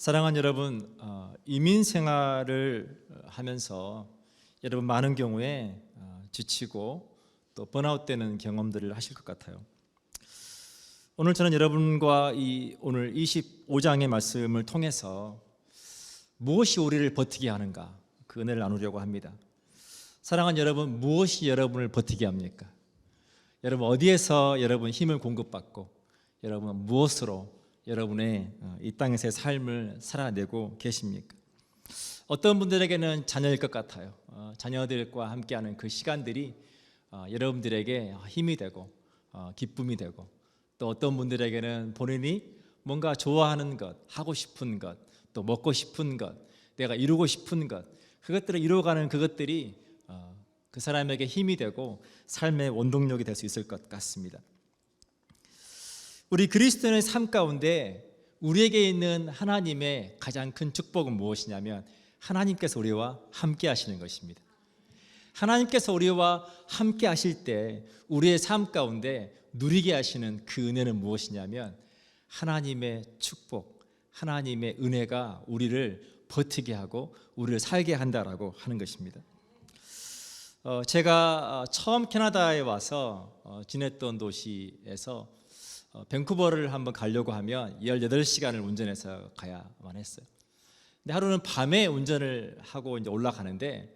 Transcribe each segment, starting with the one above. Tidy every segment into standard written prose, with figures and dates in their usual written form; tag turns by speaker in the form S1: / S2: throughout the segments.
S1: 사랑하는 여러분, 이민 생활을 하면서 여러분 많은 경우에 지치고 또 번아웃되는 경험들을 하실 것 같아요. 오늘 저는 여러분과 오늘 25장의 말씀을 통해서 무엇이 우리를 버티게 하는가, 그 은혜를 나누려고 합니다. 사랑하는 여러분, 무엇이 여러분을 버티게 합니까? 여러분 어디에서 여러분 힘을 공급받고 여러분 무엇으로 여러분의 이 땅에서의 삶을 살아내고 계십니까? 어떤 분들에게는 자녀일 것 같아요. 자녀들과 함께하는 그 시간들이 여러분들에게 힘이 되고 기쁨이 되고, 또 어떤 분들에게는 본인이 뭔가 좋아하는 것, 하고 싶은 것, 또 먹고 싶은 것, 내가 이루고 싶은 것, 그것들을 이루어가는 그것들이 그 사람에게 힘이 되고 삶의 원동력이 될 수 있을 것 같습니다. 우리 그리스도인의 삶 가운데 우리에게 있는 하나님의 가장 큰 축복은 무엇이냐면 하나님께서 우리와 함께 하시는 것입니다. 하나님께서 우리와 함께 하실 때 우리의 삶 가운데 누리게 하시는 그 은혜는 무엇이냐면 하나님의 축복, 하나님의 은혜가 우리를 버티게 하고 우리를 살게 한다라고 하는 것입니다. 제가 처음 캐나다에 와서 지냈던 도시에서 밴쿠버를 한번 가려고 하면 18시간을 운전해서 가야만 했어요. 근데 하루는 밤에 운전을 하고 이제 올라가는데,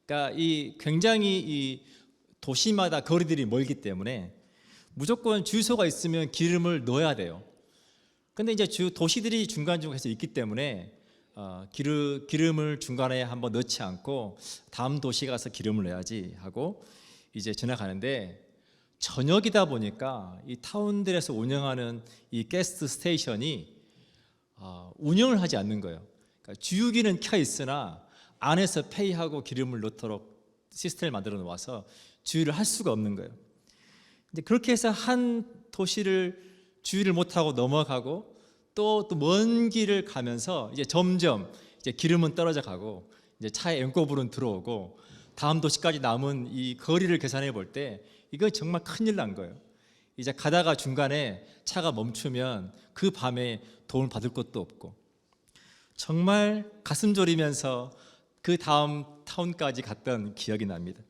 S1: 그러니까 굉장히 이 도시마다 거리들이 멀기 때문에 무조건 주유소가 있으면 기름을 넣어야 돼요. 근데 이제 도시들이 중간중간에서 있기 때문에 기름을 중간에 한번 넣지 않고 다음 도시 가서 기름을 넣어야지 하고 이제 지나가는데, 저녁이다 보니까 이 타운들에서 운영하는 이 가스 스테이션이 운영을 하지 않는 거예요. 그러니까 주유기는 켜 있으나 안에서 페이하고 기름을 넣도록 시스템을 만들어 놓아서 주유를 할 수가 없는 거예요. 이제 그렇게 해서 한 도시를 주유를 못하고 넘어가고 또 먼 길을 가면서 이제 점점 이제 기름은 떨어져 가고 이제 차에 앵꼬불은 들어오고 다음 도시까지 남은 이 거리를 계산해 볼 때 이건 정말 큰일 난 거예요. 이제 가다가 중간에 차가 멈추면 그 밤에 도움을 받을 것도 없고, 정말 가슴 졸이면서 그 다음 타운까지 갔던 기억이 납니다.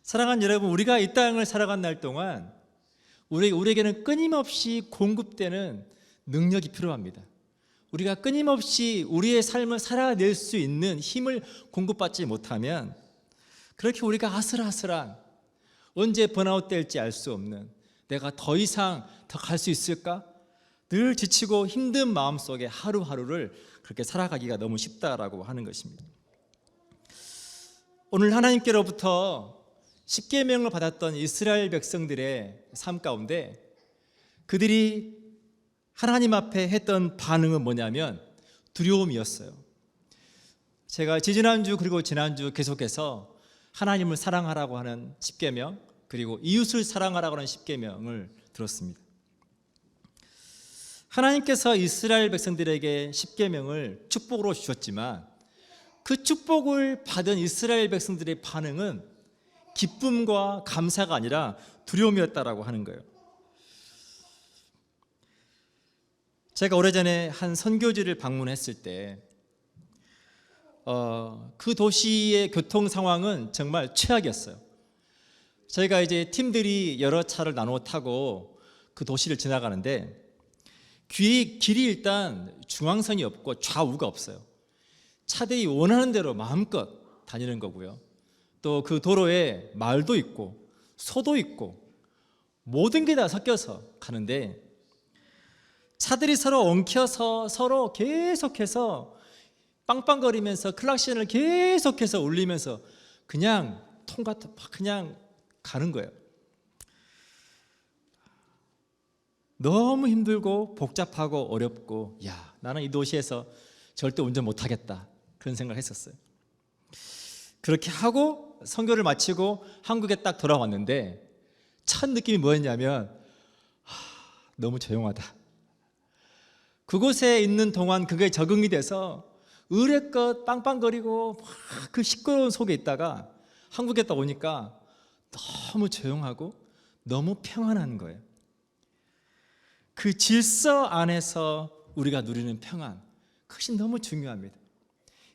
S1: 사랑하는 여러분, 우리가 이 땅을 살아간 날 동안 우리에게는 끊임없이 공급되는 능력이 필요합니다. 우리가 끊임없이 우리의 삶을 살아낼 수 있는 힘을 공급받지 못하면 그렇게 우리가 아슬아슬한, 언제 번아웃 될지 알 수 없는, 내가 더 이상 더 갈 수 있을까? 늘 지치고 힘든 마음속에 하루하루를 그렇게 살아가기가 너무 쉽다라고 하는 것입니다. 오늘 하나님께로부터 십계명을 받았던 이스라엘 백성들의 삶 가운데 그들이 하나님 앞에 했던 반응은 뭐냐면 두려움이었어요. 제가 지지난주 그리고 지난주 계속해서 하나님을 사랑하라고 하는 십계명, 그리고 이웃을 사랑하라고 하는 십계명을 들었습니다. 하나님께서 이스라엘 백성들에게 십계명을 축복으로 주셨지만 그 축복을 받은 이스라엘 백성들의 반응은 기쁨과 감사가 아니라 두려움이었다라고 하는 거예요. 제가 오래전에 한 선교지를 방문했을 때 그 도시의 교통 상황은 정말 최악이었어요. 저희가 이제 팀들이 여러 차를 나누어 타고 그 도시를 지나가는데 길이 일단 중앙선이 없고 좌우가 없어요. 차들이 원하는 대로 마음껏 다니는 거고요. 또 그 도로에 말도 있고 소도 있고 모든 게 다 섞여서 가는데, 차들이 서로 엉켜서 서로 계속해서 빵빵거리면서 클락션을 계속해서 울리면서 그냥 그냥 가는 거예요. 너무 힘들고 복잡하고 어렵고, 나는 이 도시에서 절대 운전 못하겠다, 그런 생각을 했었어요. 그렇게 하고 선교를 마치고 한국에 딱 돌아왔는데 첫 느낌이 뭐였냐면 너무 조용하다. 그곳에 있는 동안 그게 적응이 돼서 의뢰껏 빵빵거리고 막 그 시끄러운 속에 있다가 한국에 딱 오니까 너무 조용하고 너무 평안한 거예요. 그 질서 안에서 우리가 누리는 평안, 그것이 너무 중요합니다.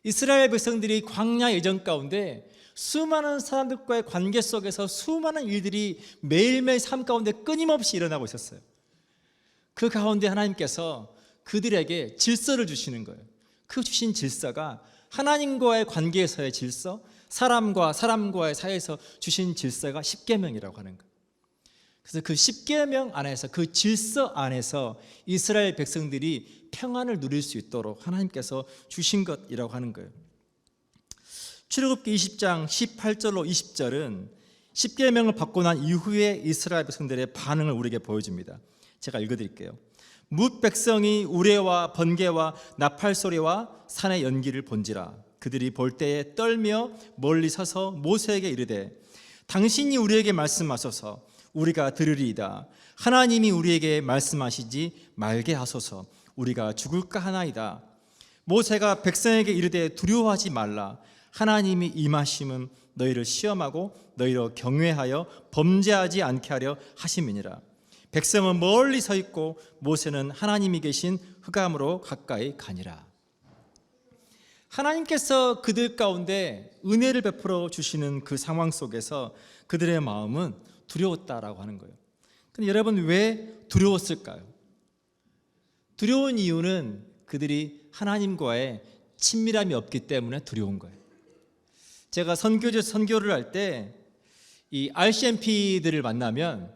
S1: 이스라엘 백성들이 광야 예전 가운데 수많은 사람들과의 관계 속에서 수많은 일들이 매일매일 삶 가운데 끊임없이 일어나고 있었어요. 그 가운데 하나님께서 그들에게 질서를 주시는 거예요. 그 주신 질서가 하나님과의 관계에서의 질서, 사람과 사람과의 사이에서 주신 질서가 십계명이라고 하는 거예요. 그래서 그 십계명 안에서, 그 질서 안에서 이스라엘 백성들이 평안을 누릴 수 있도록 하나님께서 주신 것이라고 하는 거예요. 출애굽기 20장 18절로 20절은 십계명을 받고 난 이후에 이스라엘 백성들의 반응을 우리에게 보여줍니다. 제가 읽어드릴게요. 뭇 백성이 우레와 번개와 나팔 소리와 산의 연기를 본지라. 그들이 볼 때에 떨며 멀리 서서 모세에게 이르되 당신이 우리에게 말씀하소서 우리가 들으리이다. 하나님이 우리에게 말씀하시지 말게 하소서 우리가 죽을까 하나이다. 모세가 백성에게 이르되 두려워하지 말라. 하나님이 임하심은 너희를 시험하고 너희로 경외하여 범죄하지 않게 하려 하심이니라. 백성은 멀리 서 있고 모세는 하나님이 계신 흑암으로 가까이 가니라. 하나님께서 그들 가운데 은혜를 베풀어 주시는 그 상황 속에서 그들의 마음은 두려웠다라고 하는 거예요. 근데 여러분, 왜 두려웠을까요? 두려운 이유는 그들이 하나님과의 친밀함이 없기 때문에 두려운 거예요. 제가 선교를 할 때 이 RCMP들을 만나면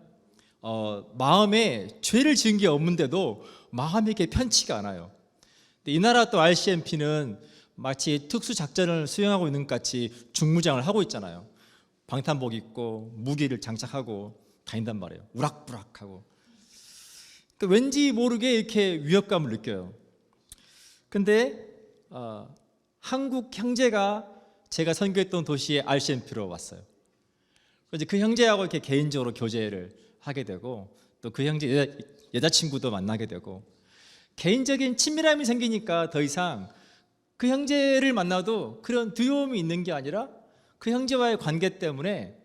S1: 마음에 죄를 지은 게 없는데도 마음이 이렇게 편치가 않아요. 근데 이 나라 또 RCMP는 마치 특수작전을 수행하고 있는 것 같이 중무장을 하고 있잖아요. 방탄복 입고 무기를 장착하고 다닌단 말이에요. 우락부락하고. 그러니까 왠지 모르게 이렇게 위협감을 느껴요. 근데 한국 형제가 제가 선교했던 도시에 RCMP로 왔어요. 그래서 그 형제하고 이렇게 개인적으로 교제를 하게 되고 또 그 형제 여자친구도 만나게 되고 개인적인 친밀함이 생기니까 더 이상 그 형제를 만나도 그런 두려움이 있는 게 아니라 그 형제와의 관계 때문에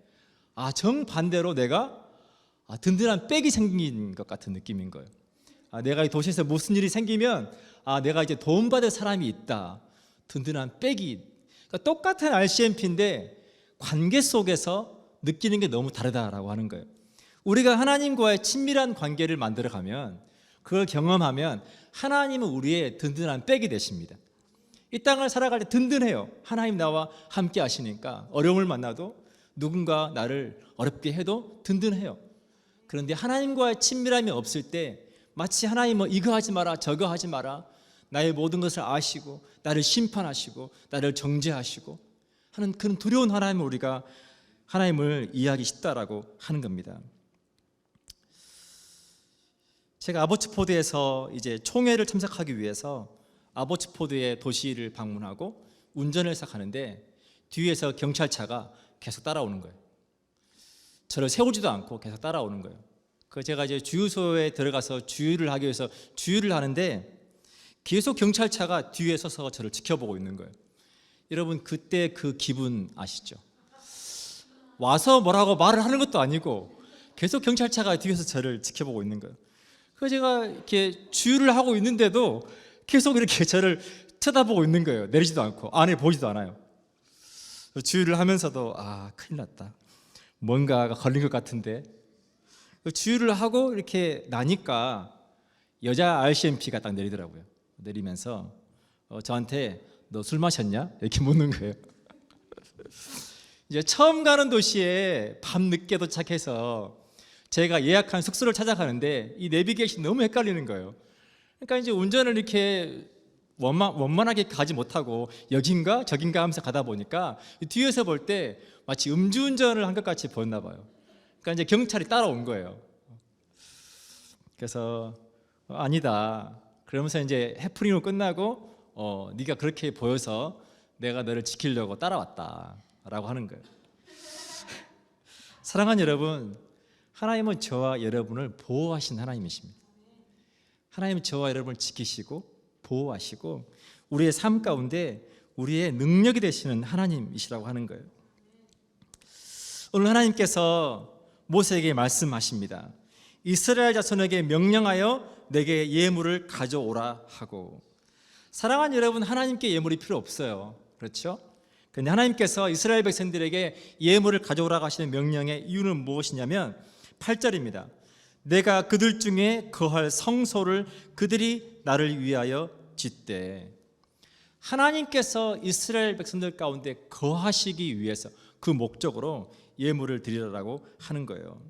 S1: 정반대로 내가 든든한 백이 생긴 것 같은 느낌인 거예요. 내가 이 도시에서 무슨 일이 생기면 내가 이제 도움받을 사람이 있다. 든든한 백이. 그러니까 똑같은 RCMP인데 관계 속에서 느끼는 게 너무 다르다라고 하는 거예요. 우리가 하나님과의 친밀한 관계를 만들어가면, 그걸 경험하면 하나님은 우리의 든든한 백이 되십니다. 이 땅을 살아갈 때 든든해요. 하나님 나와 함께 하시니까 어려움을 만나도 누군가 나를 어렵게 해도 든든해요. 그런데 하나님과의 친밀함이 없을 때 마치 하나님은 이거 하지 마라 저거 하지 마라, 나의 모든 것을 아시고 나를 심판하시고 나를 정죄하시고 하는 그런 두려운 하나님을 우리가 하나님을 이해하기 쉽다라고 하는 겁니다. 제가 아보츠포드에서 이제 총회를 참석하기 위해서 아보츠포드의 도시를 방문하고 운전을 시작하는데 뒤에서 경찰차가 계속 따라오는 거예요. 저를 세우지도 않고 계속 따라오는 거예요. 그 제가 이제 주유소에 들어가서 주유를 하기 위해서 주유를 하는데 계속 경찰차가 뒤에 서서 저를 지켜보고 있는 거예요. 여러분, 그때 그 기분 아시죠? 와서 뭐라고 말을 하는 것도 아니고 계속 경찰차가 뒤에서 저를 지켜보고 있는 거예요. 그래서 제가 이렇게 주유를 하고 있는데도 계속 이렇게 저를 쳐다보고 있는 거예요. 내리지도 않고 안에 보지도 않아요. 주유를 하면서도 큰일 났다, 뭔가가 걸린 것 같은데. 주유를 하고 이렇게 나니까 여자 RCMP가 딱 내리더라고요. 내리면서 저한테 너 술 마셨냐? 이렇게 묻는 거예요. 이제 처음 가는 도시에 밤늦게 도착해서 제가 예약한 숙소를 찾아가는데 이 내비게이션이 너무 헷갈리는 거예요. 그러니까 이제 운전을 이렇게 원만하게 가지 못하고 여긴가 저긴가 하면서 가다 보니까 뒤에서 볼 때 마치 음주운전을 한 것 같이 보였나 봐요. 그러니까 이제 경찰이 따라온 거예요. 그래서 아니다 그러면서 이제 해프닝으로 끝나고 네가 그렇게 보여서 내가 너를 지키려고 따라왔다라고 하는 거예요. 사랑하는 여러분, 하나님은 저와 여러분을 보호하신 하나님이십니다. 하나님은 저와 여러분을 지키시고 보호하시고 우리의 삶 가운데 우리의 능력이 되시는 하나님이시라고 하는 거예요. 오늘 하나님께서 모세에게 말씀하십니다. 이스라엘 자손에게 명령하여 내게 예물을 가져오라 하고, 사랑하는 여러분, 하나님께 예물이 필요 없어요. 그렇죠? 그런데 하나님께서 이스라엘 백성들에게 예물을 가져오라고 하시는 명령의 이유는 무엇이냐면 8절입니다. 내가 그들 중에 거할 성소를 그들이 나를 위하여 짓되. 하나님께서 이스라엘 백성들 가운데 거하시기 위해서 그 목적으로 예물을 드리라고 하는 거예요.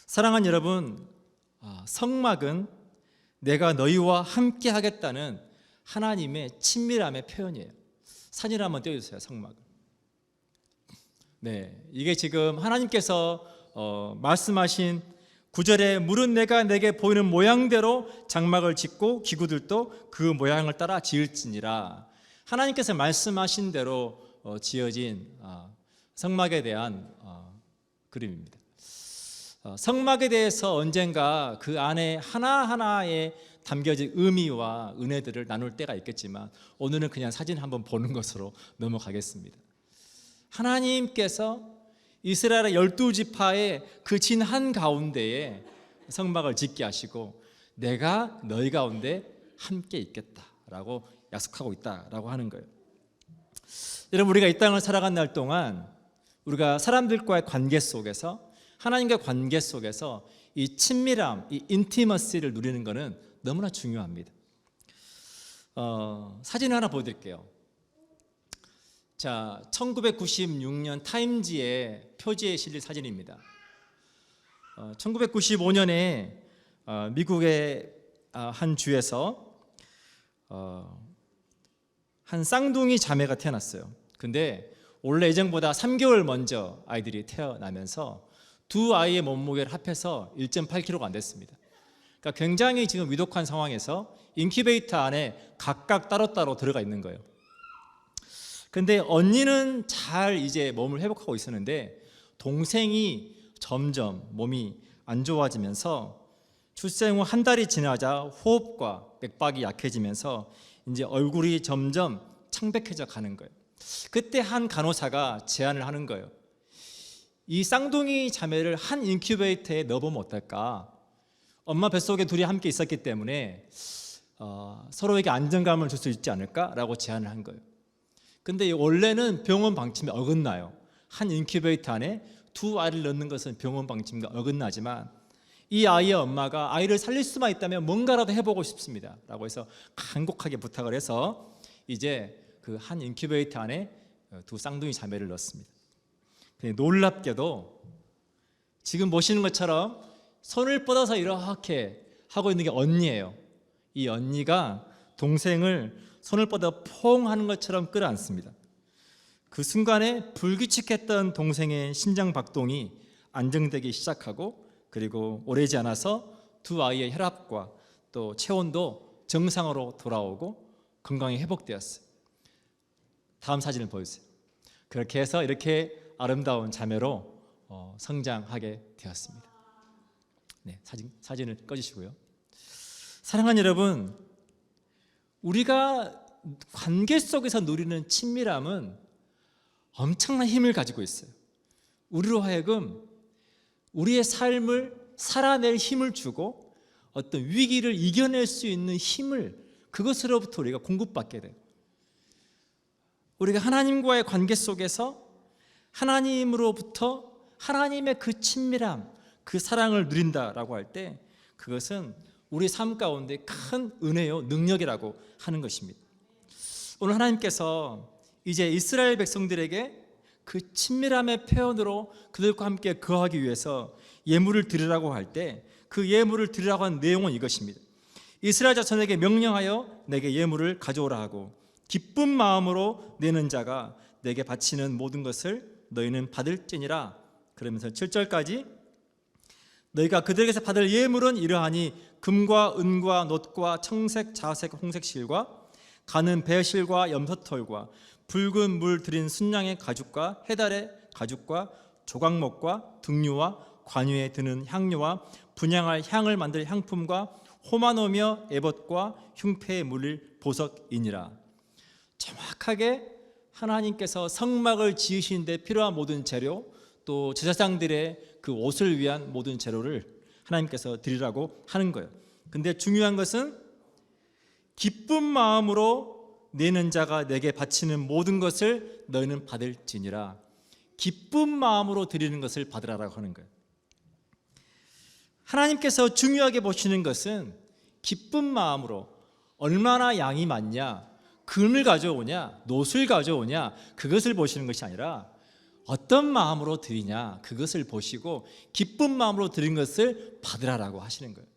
S1: 사랑하는 여러분, 성막은 내가 너희와 함께 하겠다는 하나님의 친밀함의 표현이에요. 사진 한번 띄워주세요. 성막을. 네, 이게 지금 하나님께서 말씀하신 9절에 물은 내가 내게 보이는 모양대로 장막을 짓고 기구들도 그 모양을 따라 지을지니라. 하나님께서 말씀하신 대로 지어진 성막에 대한 그림입니다. 성막에 대해서 언젠가 그 안에 하나하나에 담겨진 의미와 은혜들을 나눌 때가 있겠지만 오늘은 그냥 사진 한번 보는 것으로 넘어가겠습니다. 하나님께서 이스라엘의 12지파의 그 진 한가운데에 성막을 짓게 하시고 내가 너희 가운데 함께 있겠다라고 약속하고 있다라고 하는 거예요. 여러분, 우리가 이 땅을 살아간 날 동안 우리가 사람들과의 관계 속에서, 하나님과의 관계 속에서 이 친밀함, 이 인티머시를 누리는 것은 너무나 중요합니다. 사진 하나 보여드릴게요. 자, 1996년 타임지의 표지에 실린 사진입니다. 1995년에 미국의 한 주에서 한 쌍둥이 자매가 태어났어요. 근데 원래 예정보다 3개월 먼저 아이들이 태어나면서 두 아이의 몸무게를 합해서 1.8kg가 안 됐습니다. 그러니까 굉장히 지금 위독한 상황에서 인큐베이터 안에 각각 따로따로 들어가 있는 거예요. 근데 언니는 잘 이제 몸을 회복하고 있었는데 동생이 점점 몸이 안 좋아지면서 출생 후 한 달이 지나자 호흡과 맥박이 약해지면서 이제 얼굴이 점점 창백해져 가는 거예요. 그때 한 간호사가 제안을 하는 거예요. 이 쌍둥이 자매를 한 인큐베이터에 넣어보면 어떨까? 엄마 뱃속에 둘이 함께 있었기 때문에 서로에게 안정감을 줄 수 있지 않을까라고 제안을 한 거예요. 근데 원래는 병원 방침에 어긋나요. 한 인큐베이터 안에 두 아이를 넣는 것은 병원 방침과 어긋나지만 이 아이의 엄마가 아이를 살릴 수만 있다면 뭔가라도 해보고 싶습니다 라고 해서 간곡하게 부탁을 해서 이제 그 한 인큐베이터 안에 두 쌍둥이 자매를 넣었습니다. 놀랍게도 지금 보시는 것처럼 손을 뻗어서 이렇게 하고 있는 게 언니예요. 이 언니가 동생을 손을 뻗어 퐁 하는 것처럼 끌어안습니다. 그 순간에 불규칙했던 동생의 심장 박동이 안정되기 시작하고 그리고 오래지 않아서 두 아이의 혈압과 또 체온도 정상으로 돌아오고 건강이 회복되었어요. 다음 사진을 보여주세요. 그렇게 해서 이렇게 아름다운 자매로 성장하게 되었습니다. 네, 사진을 꺼주시고요. 사랑하는 여러분, 우리가 관계 속에서 누리는 친밀함은 엄청난 힘을 가지고 있어요. 우리로 하여금 우리의 삶을 살아낼 힘을 주고 어떤 위기를 이겨낼 수 있는 힘을 그것으로부터 우리가 공급받게 돼요. 우리가 하나님과의 관계 속에서 하나님으로부터 하나님의 그 친밀함, 그 사랑을 누린다라고 할 때 그것은 우리 삶 가운데 큰 은혜요, 능력이라고 하는 것입니다. 오늘 하나님께서 이제 이스라엘 백성들에게 그 친밀함의 표현으로 그들과 함께 거하기 위해서 예물을 드리라고 할 때 그 예물을 드리라고 한 내용은 이것입니다. 이스라엘 자손에게 명령하여 내게 예물을 가져오라 하고 기쁜 마음으로 내는 자가 내게 바치는 모든 것을 너희는 받을지니라. 그러면서 7절까지 너희가 그들에게서 받을 예물은 이러하니 금과 은과 놋과 청색, 자색, 홍색 실과 가는 배실과 염소털과 붉은 물 들인 순양의 가죽과 해달의 가죽과 조각목과 등류와 관유에 드는 향료와 분향할 향을 만들 향품과 호마노며 에봇과 흉패에 물릴 보석이니라. 정확하게 하나님께서 성막을 지으신 데 필요한 모든 재료, 또 제사장들의 그 옷을 위한 모든 재료를 하나님께서 드리라고 하는 거예요. 근데 중요한 것은 기쁜 마음으로 내는 자가 내게 바치는 모든 것을 너희는 받을지니라. 기쁜 마음으로 드리는 것을 받으라라고 하는 거예요. 하나님께서 중요하게 보시는 것은 기쁜 마음으로, 얼마나 양이 많냐, 금을 가져오냐, 노술 가져오냐, 그것을 보시는 것이 아니라 어떤 마음으로 드리냐, 그것을 보시고 기쁜 마음으로 드린 것을 받으라라고 하시는 거예요.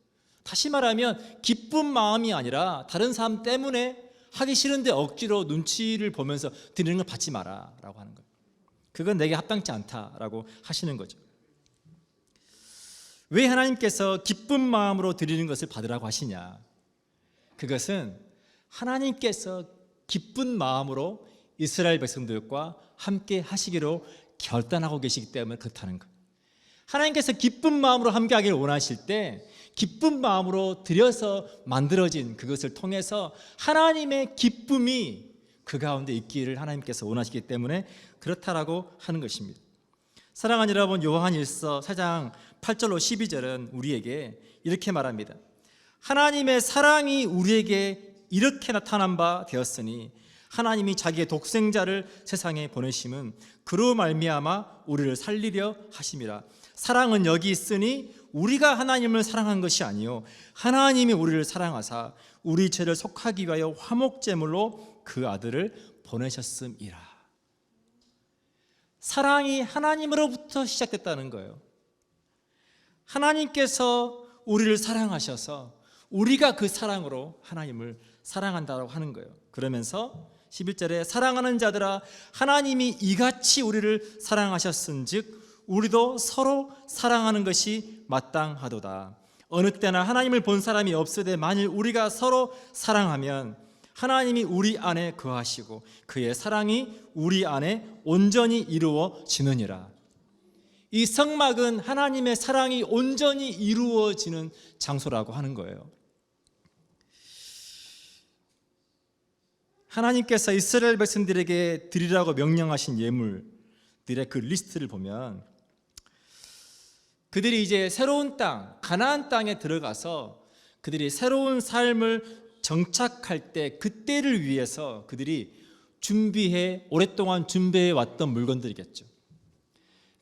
S1: 다시 말하면 기쁜 마음이 아니라 다른 사람 때문에 하기 싫은데 억지로 눈치를 보면서 드리는 걸 받지 마라라고 하는 거예요. 그건 내게 합당치 않다라고 하시는 거죠. 왜 하나님께서 기쁜 마음으로 드리는 것을 받으라고 하시냐? 그것은 하나님께서 기쁜 마음으로 이스라엘 백성들과 함께 하시기로 결단하고 계시기 때문에 그렇다는 거예요. 하나님께서 기쁜 마음으로 함께 하기를 원하실 때 기쁜 마음으로 드려서 만들어진 그것을 통해서 하나님의 기쁨이 그 가운데 있기를 하나님께서 원하시기 때문에 그렇다라고 하는 것입니다. 사랑하는 여러분, 요한 1서 4장 8절로 12절은 우리에게 이렇게 말합니다. 하나님의 사랑이 우리에게 이렇게 나타난 바 되었으니 하나님이 자기의 독생자를 세상에 보내심은 그로 말미암아 우리를 살리려 하심이라. 사랑은 여기 있으니 우리가 하나님을 사랑한 것이 아니요 하나님이 우리를 사랑하사 우리 죄를 속하기 위하여 화목제물로 그 아들을 보내셨음이라. 사랑이 하나님으로부터 시작됐다는 거예요. 하나님께서 우리를 사랑하셔서 우리가 그 사랑으로 하나님을 사랑한다고 하는 거예요. 그러면서 11절에 사랑하는 자들아 하나님이 이같이 우리를 사랑하셨은즉 우리도 서로 사랑하는 것이 마땅하도다. 어느 때나 하나님을 본 사람이 없으되 만일 우리가 서로 사랑하면 하나님이 우리 안에 거하시고 그의 사랑이 우리 안에 온전히 이루어지느니라. 이 성막은 하나님의 사랑이 온전히 이루어지는 장소라고 하는 거예요. 하나님께서 이스라엘 백성들에게 드리라고 명령하신 예물들의 그 리스트를 보면 그들이 이제 새로운 땅, 가나안 땅에 들어가서 그들이 새로운 삶을 정착할 때 그때를 위해서 그들이 오랫동안 준비해 왔던 물건들이겠죠.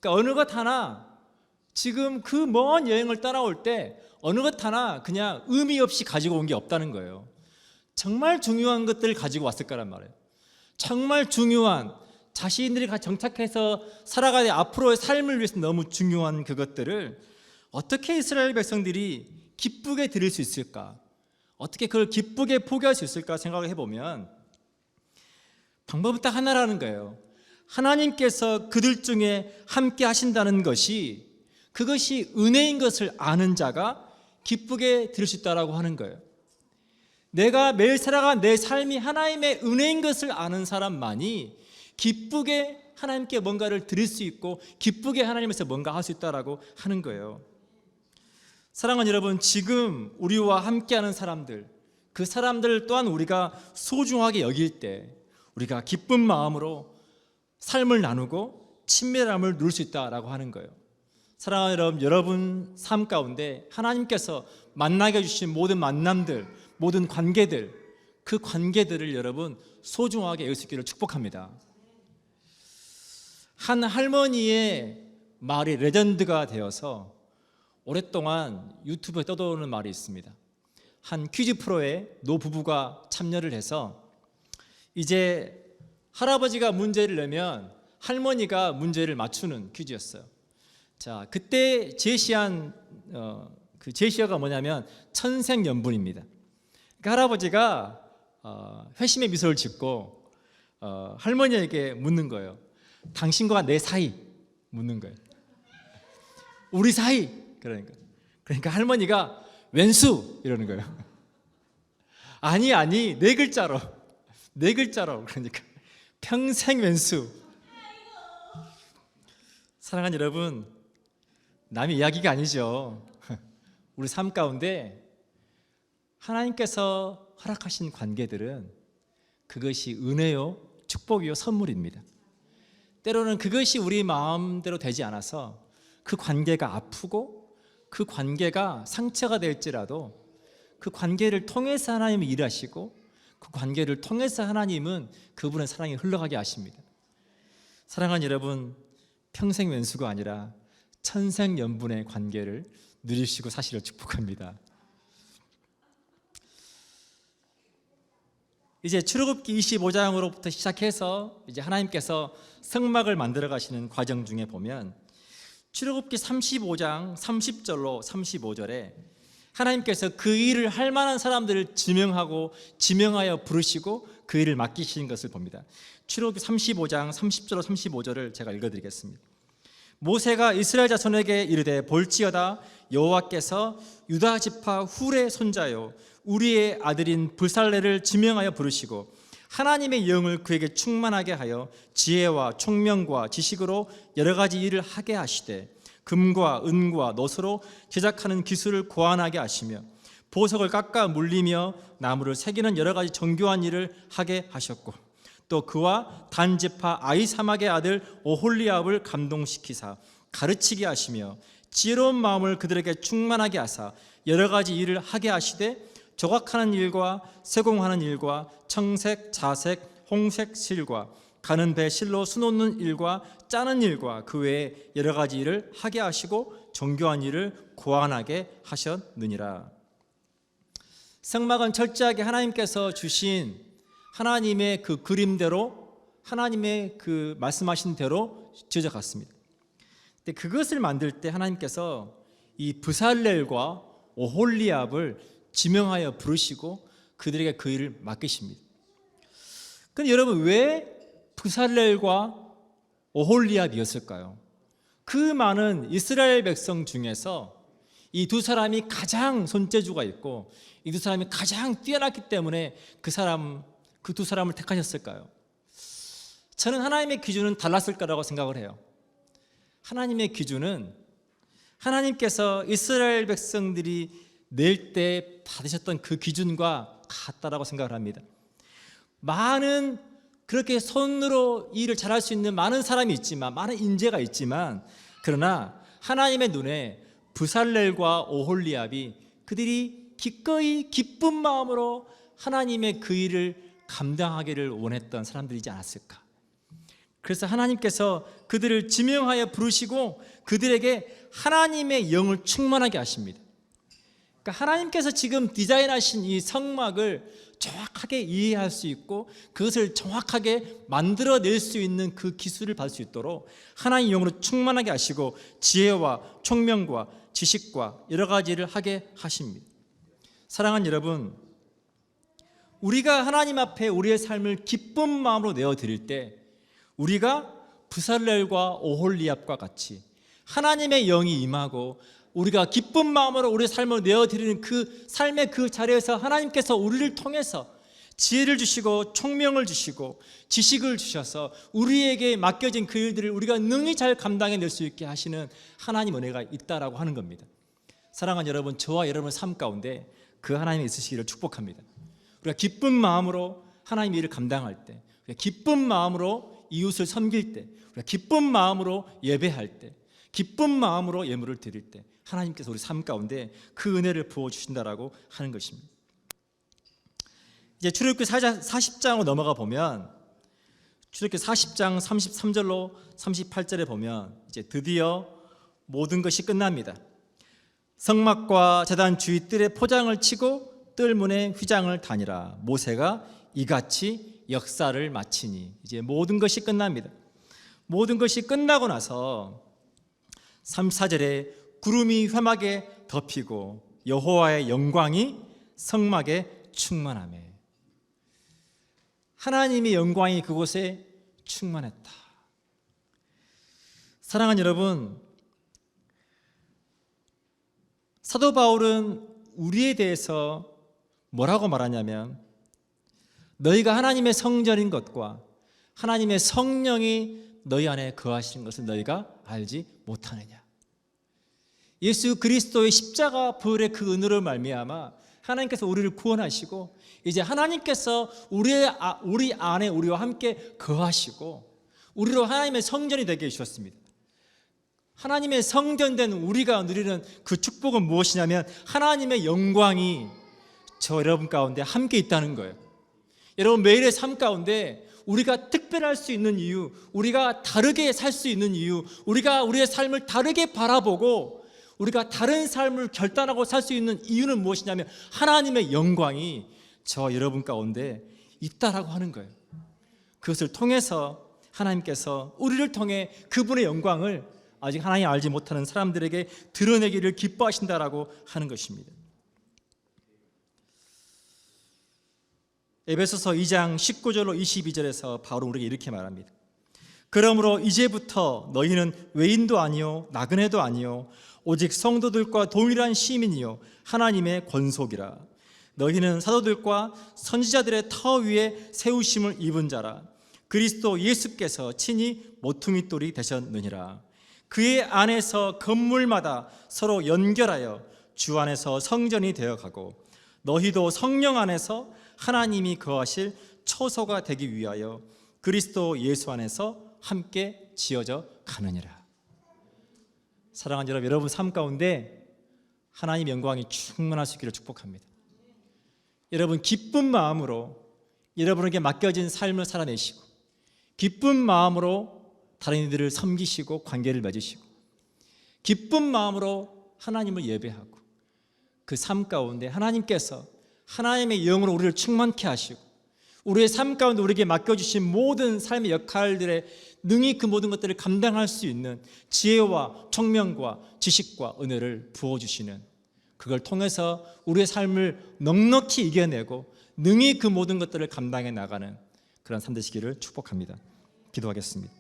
S1: 그러니까 어느 것 하나 지금 그 먼 여행을 떠나올 때 어느 것 하나 그냥 의미 없이 가지고 온 게 없다는 거예요. 정말 중요한 것들을 가지고 왔을 거란 말이에요. 정말 중요한, 자신들이 정착해서 살아가야 될 앞으로의 삶을 위해서 너무 중요한 그것들을 어떻게 이스라엘 백성들이 기쁘게 드릴 수 있을까? 어떻게 그걸 기쁘게 포기할 수 있을까 생각을 해보면 방법은 딱 하나라는 거예요. 하나님께서 그들 중에 함께 하신다는 것이, 그것이 은혜인 것을 아는 자가 기쁘게 드릴 수 있다고 하는 거예요. 내가 매일 살아간 내 삶이 하나님의 은혜인 것을 아는 사람만이 기쁘게 하나님께 뭔가를 드릴 수 있고 기쁘게 하나님께서 뭔가 할 수 있다고 하는 거예요. 사랑하는 여러분, 지금 우리와 함께하는 사람들, 그 사람들 또한 우리가 소중하게 여길 때 우리가 기쁜 마음으로 삶을 나누고 친밀함을 누릴 수 있다고 하는 거예요. 사랑하는 여러분, 여러분 삶 가운데 하나님께서 만나게 해주신 모든 만남들, 모든 관계들, 그 관계들을 여러분 소중하게 여길 수 있기를 축복합니다. 한 할머니의 말이 레전드가 되어서 오랫동안 유튜브에 떠도는 말이 있습니다. 한 퀴즈 프로에 노부부가 참여를 해서 이제 할아버지가 문제를 내면 할머니가 문제를 맞추는 퀴즈였어요. 자, 그때 제시한 그 제시어가 뭐냐면 천생연분입니다. 그러니까 할아버지가 회심의 미소를 짓고 할머니에게 묻는 거예요. 당신과 내 사이 묻는 거예요. 우리 사이. 그러니까 할머니가 왼수 이러는 거예요. 아니 네 글자로 그러니까 평생 왼수. 사랑하는 여러분, 남의 이야기가 아니죠. 우리 삶 가운데 하나님께서 허락하신 관계들은 그것이 은혜요, 축복이요, 선물입니다. 때로는 그것이 우리 마음대로 되지 않아서 그 관계가 아프고 그 관계가 상처가 될지라도 그 관계를 통해서 하나님이 일하시고 그 관계를 통해서 하나님은 그분의 사랑이 흘러가게 하십니다. 사랑하는 여러분, 평생 왼수가 아니라 천생연분의 관계를 누리시고 사시를 축복합니다. 이제 출애굽기 25장으로부터 시작해서 이제 하나님께서 성막을 만들어 가시는 과정 중에 보면 출애굽기 35장 30절로 35절에 하나님께서 그 일을 할 만한 사람들을 지명하여 부르시고 그 일을 맡기시는 것을 봅니다. 출애굽기 35장 30절로 35절을 제가 읽어드리겠습니다. 모세가 이스라엘 자손에게 이르되 볼지어다 여호와께서 유다 지파 훌의 손자요 우리의 아들인 브살레를 지명하여 부르시고 하나님의 영을 그에게 충만하게 하여 지혜와 총명과 지식으로 여러 가지 일을 하게 하시되 금과 은과 놋으로 제작하는 기술을 고안하게 하시며 보석을 깎아 물리며 나무를 새기는 여러 가지 정교한 일을 하게 하셨고 또 그와 단 지파 아히사막의 아들 오홀리압을 감동시키사 가르치게 하시며 지혜로운 마음을 그들에게 충만하게 하사 여러 가지 일을 하게 하시되 조각하는 일과 세공하는 일과 청색, 자색, 홍색 실과 가는 배 실로 수놓는 일과 짜는 일과 그 외에 여러 가지 일을 하게 하시고 정교한 일을 고안하게 하셨느니라. 성막은 철저하게 하나님께서 주신 하나님의 그 그림대로 하나님의 그 말씀하신 대로 지어져 갔습니다. 근데 그것을 만들 때 하나님께서 이 브살렐과 오홀리압을 지명하여 부르시고 그들에게 그 일을 맡기십니다. 그런데 여러분 왜 브살렐과 오홀리압이었을까요? 그 많은 이스라엘 백성 중에서 이 두 사람이 가장 손재주가 있고 이 두 사람이 가장 뛰어났기 때문에 그 두 사람을 택하셨을까요? 저는 하나님의 기준은 달랐을 거라고 생각을 해요. 하나님의 기준은 하나님께서 이스라엘 백성들이 낼 때 받으셨던 그 기준과 같다라고 생각을 합니다. 많은 그렇게 손으로 일을 잘할 수 있는 많은 사람이 있지만 많은 인재가 있지만 그러나 하나님의 눈에 브살렐과 오홀리압이 그들이 기꺼이 기쁜 마음으로 하나님의 그 일을 감당하기를 원했던 사람들이지 않았을까. 그래서 하나님께서 그들을 지명하여 부르시고 그들에게 하나님의 영을 충만하게 하십니다. 그러니까 하나님께서 지금 디자인하신 이 성막을 정확하게 이해할 수 있고 그것을 정확하게 만들어낼 수 있는 그 기술을 받을 수 있도록 하나님의 영으로 충만하게 하시고 지혜와 총명과 지식과 여러 가지를 하게 하십니다. 사랑하는 여러분, 우리가 하나님 앞에 우리의 삶을 기쁜 마음으로 내어드릴 때 우리가 브살렐과 오홀리압과 같이 하나님의 영이 임하고 우리가 기쁜 마음으로 우리의 삶을 내어드리는 그 삶의 그 자리에서 하나님께서 우리를 통해서 지혜를 주시고 총명을 주시고 지식을 주셔서 우리에게 맡겨진 그 일들을 우리가 능히 잘 감당해낼 수 있게 하시는 하나님 은혜가 있다라고 하는 겁니다. 사랑하는 여러분, 저와 여러분의 삶 가운데 그 하나님이 있으시기를 축복합니다. 우리가 기쁜 마음으로 하나님의 일을 감당할 때, 우리가 기쁜 마음으로 이웃을 섬길 때, 우리가 기쁜 마음으로 예배할 때, 기쁜 마음으로 예물을 드릴 때 하나님께서 우리 삶 가운데 그 은혜를 부어주신다라고 하는 것입니다. 이제 출애굽기 40장으로 넘어가 보면 출애굽기 40장 33절로 38절에 보면 이제 드디어 모든 것이 끝납니다. 성막과 제단 주위 뜰에 포장을 치고 뜰문에 휘장을 다니라. 모세가 이같이 역사를 마치니 이제 모든 것이 끝납니다. 모든 것이 끝나고 나서 34절에 구름이 회막에 덮이고 여호와의 영광이 성막에 충만하며 하나님의 영광이 그곳에 충만했다. 사랑하는 여러분, 사도 바울은 우리에 대해서 뭐라고 말하냐면 너희가 하나님의 성전인 것과 하나님의 성령이 너희 안에 거하시는 것을 너희가 알지 못하느냐. 예수 그리스도의 십자가 부활의 그 은혜로 말미암아 하나님께서 우리를 구원하시고 이제 하나님께서 우리 안에 우리와 함께 거하시고 우리로 하나님의 성전이 되게 해주셨습니다. 하나님의 성전된 우리가 누리는 그 축복은 무엇이냐면 하나님의 영광이 저 여러분 가운데 함께 있다는 거예요. 여러분, 매일의 삶 가운데 우리가 특별할 수 있는 이유, 우리가 다르게 살 수 있는 이유, 우리가 우리의 삶을 다르게 바라보고 우리가 다른 삶을 결단하고 살 수 있는 이유는 무엇이냐면 하나님의 영광이 저와 여러분 가운데 있다라고 하는 거예요. 그것을 통해서 하나님께서 우리를 통해 그분의 영광을 아직 하나님 알지 못하는 사람들에게 드러내기를 기뻐하신다라고 하는 것입니다. 에베소서 2장 19절로 22절에서 바로 우리에게 이렇게 말합니다. 그러므로 이제부터 너희는 외인도 아니요 나그네도 아니요 오직 성도들과 동일한 시민이요 하나님의 권속이라. 너희는 사도들과 선지자들의 터 위에 세우심을 입은 자라. 그리스도 예수께서 친히 모퉁이 돌이 되셨느니라. 그의 안에서 건물마다 서로 연결하여 주 안에서 성전이 되어가고 너희도 성령 안에서 하나님이 거하실 처소가 되기 위하여 그리스도 예수 안에서 함께 지어져 가느니라. 사랑하는 여러분 삶 가운데 하나님의 영광이 충만할 수 있기를 축복합니다. 여러분 기쁜 마음으로 여러분에게 맡겨진 삶을 살아내시고 기쁜 마음으로 다른 이들을 섬기시고 관계를 맺으시고 기쁜 마음으로 하나님을 예배하고 그 삶 가운데 하나님께서 하나님의 영으로 우리를 충만케 하시고 우리의 삶 가운데 우리에게 맡겨주신 모든 삶의 역할들에 능히 그 모든 것들을 감당할 수 있는 지혜와 총명과 지식과 은혜를 부어주시는, 그걸 통해서 우리의 삶을 넉넉히 이겨내고 능히 그 모든 것들을 감당해 나가는 그런 삶 되시기를 축복합니다. 기도하겠습니다.